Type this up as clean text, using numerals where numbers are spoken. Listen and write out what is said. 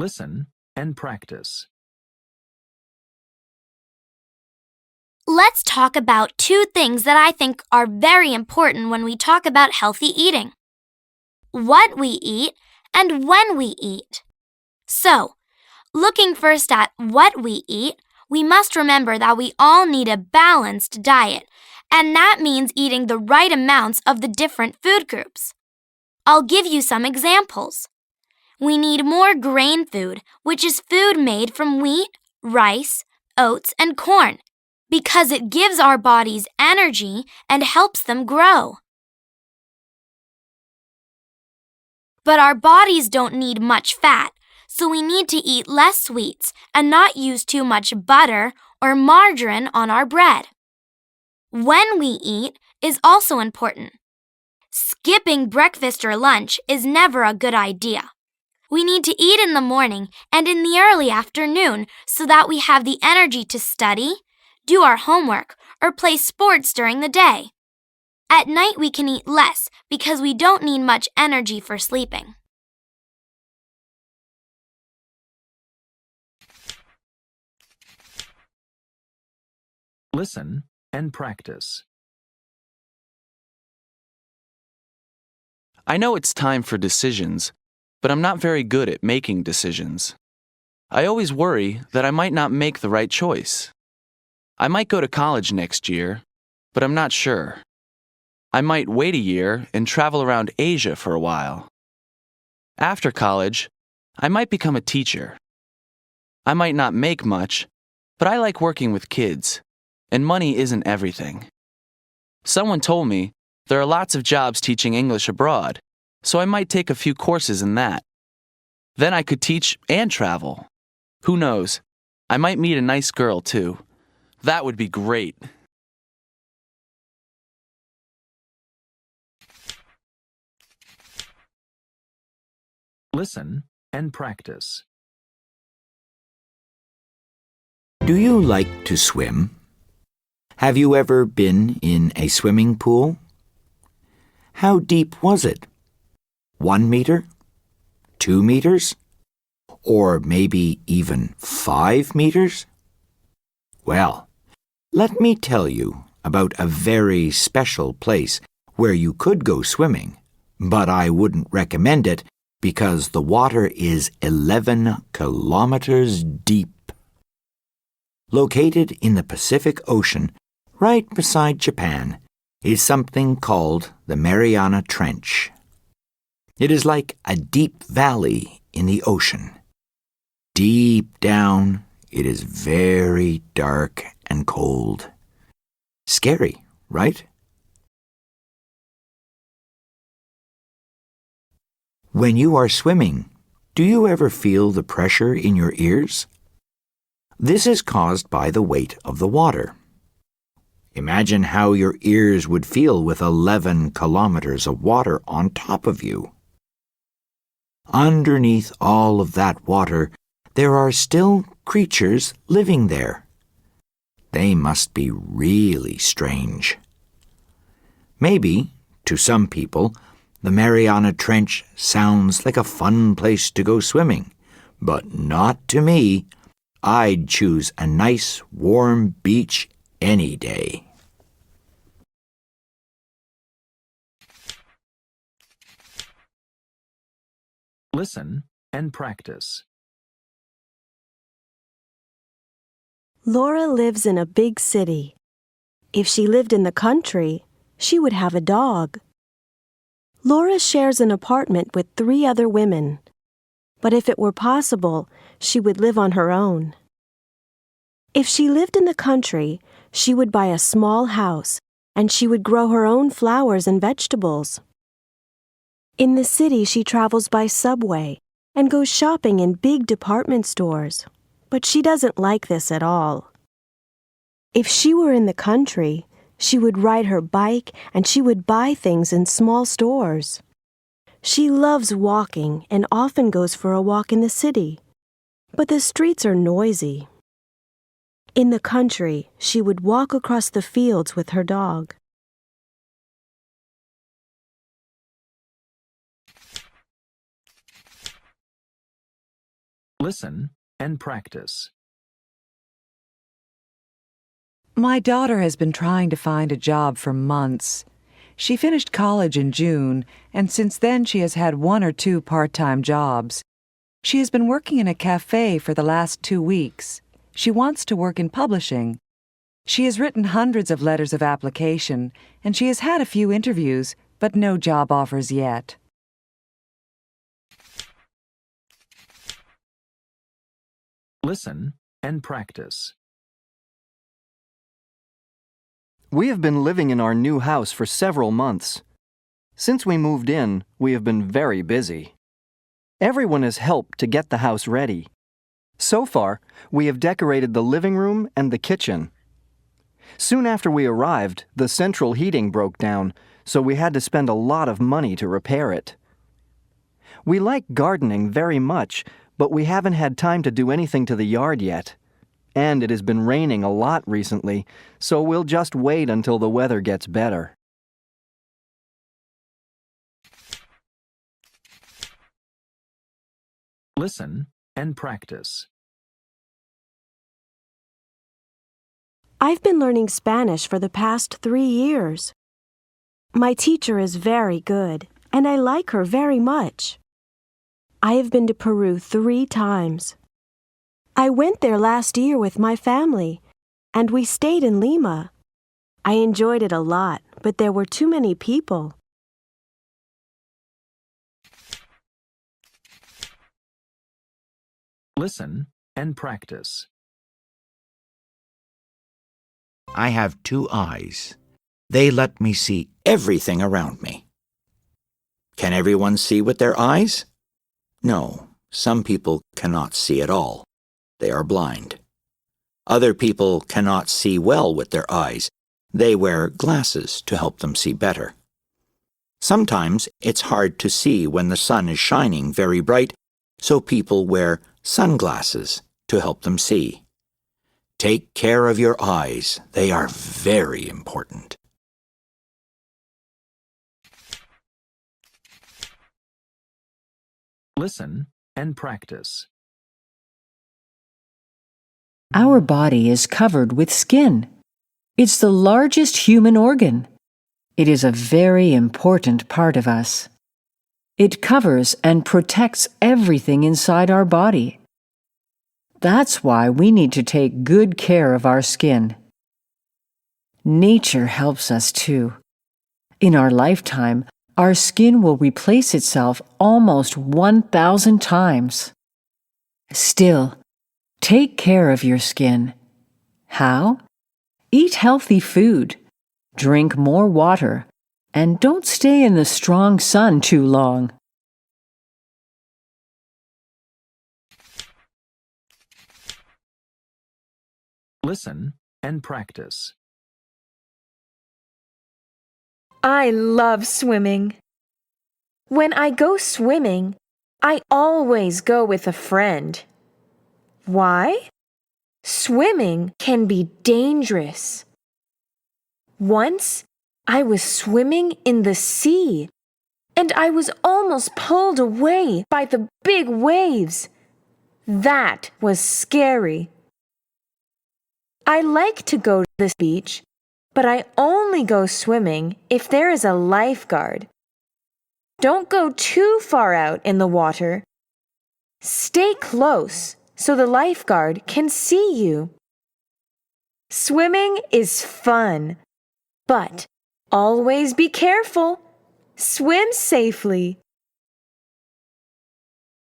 Listen and practice. Let's talk about two things that I think are very important when we talk about healthy eating: what we eat and when we eat. So, looking first at what we eat, we must remember that we all need a balanced diet, and that means eating the right amounts of the different food groups. I'll give you some examples. We need more grain food, which is food made from wheat, rice, oats, and corn, because it gives our bodies energy and helps them grow. But our bodies don't need much fat, so we need to eat less sweets and not use too much butter or margarine on our bread. When we eat is also important. Skipping breakfast or lunch is never a good idea. We need to eat in the morning and in the early afternoon so that we have the energy to study, do our homework, or play sports during the day. At night we can eat less because we don't need much energy for sleeping. Listen and practice. I know it's time for decisions, but I'm not very good at making decisions. I always worry that I might not make the right choice. I might go to college next year, but I'm not sure. I might wait a year and travel around Asia for a while. After college, I might become a teacher. I might not make much, but I like working with kids, and money isn't everything. Someone told me there are lots of jobs teaching English abroad, so I might take a few courses in that. Then I could teach and travel. Who knows? I might meet a nice girl too. That would be great. Listen and practice. Do you like to swim? Have you ever been in a swimming pool? How deep was it? 1 meter? 2 meters? Or maybe even 5 meters? Well, let me tell you about a very special place where you could go swimming, but I wouldn't recommend it because the water is 11 kilometers deep. Located in the Pacific Ocean, right beside Japan, is something called the Mariana Trench. It is like a deep valley in the ocean. Deep down, it is very dark and cold. Scary, right? When you are swimming, do you ever feel the pressure in your ears? This is caused by the weight of the water. Imagine how your ears would feel with 11 kilometers of water on top of you. Underneath all of that water, there are still creatures living there. They must be really strange. Maybe, to some people, the Mariana Trench sounds like a fun place to go swimming, but not to me. I'd choose a nice, warm beach any day. Listen and practice. Laura lives in a big city. If she lived in the country, she would have a dog. Laura shares an apartment with 3 other women, but if it were possible, she would live on her own. If she lived in the country, she would buy a small house and she would grow her own flowers and vegetables. In the city, she travels by subway and goes shopping in big department stores, but she doesn't like this at all. If she were in the country, she would ride her bike and she would buy things in small stores. She loves walking and often goes for a walk in the city, but the streets are noisy. In the country, she would walk across the fields with her dog. Listen and practice. My daughter has been trying to find a job for months. She finished college in June, and since then she has had 1 or 2 part-time jobs. She has been working in a cafe for the last 2 weeks. She wants to work in publishing. She has written hundreds of letters of application, and she has had a few interviews, but no job offers yet. Listen and practice. We have been living in our new house for several months. Since we moved in, we have been very busy. Everyone has helped to get the house ready. So far, we have decorated the living room and the kitchen. Soon after we arrived, the central heating broke down, so we had to spend a lot of money to repair it. We like gardening very much, but we haven't had time to do anything to the yard yet. And it has been raining a lot recently, so we'll just wait until the weather gets better. Listen and practice. I've been learning Spanish for the past 3 years. My teacher is very good, and I like her very much. I have been to Peru 3 times. I went there last year with my family, and we stayed in Lima. I enjoyed it a lot, but there were too many people. Listen and practice. I have 2 eyes. They let me see everything around me. Can everyone see with their eyes? No, some people cannot see at all. They are blind. Other people cannot see well with their eyes. They wear glasses to help them see better. Sometimes it's hard to see when the sun is shining very bright, so people wear sunglasses to help them see. Take care of your eyes. They are very important. Listen and practice. Our body is covered with skin. It's the largest human organ. It is a very important part of us. It covers and protects everything inside our body. That's why we need to take good care of our skin. Nature helps us too. In our lifetime, our skin will replace itself almost 1,000 times. Still, take care of your skin. How? Eat healthy food, drink more water, and don't stay in the strong sun too long. Listen and practice. I love swimming. When I go swimming, I always go with a friend. Why? Swimming can be dangerous. Once, I was swimming in the sea, and I was almost pulled away by the big waves. That was scary. I like to go to the beach, but I only go swimming if there is a lifeguard. Don't go too far out in the water. Stay close so the lifeguard can see you. Swimming is fun, but always be careful. Swim safely.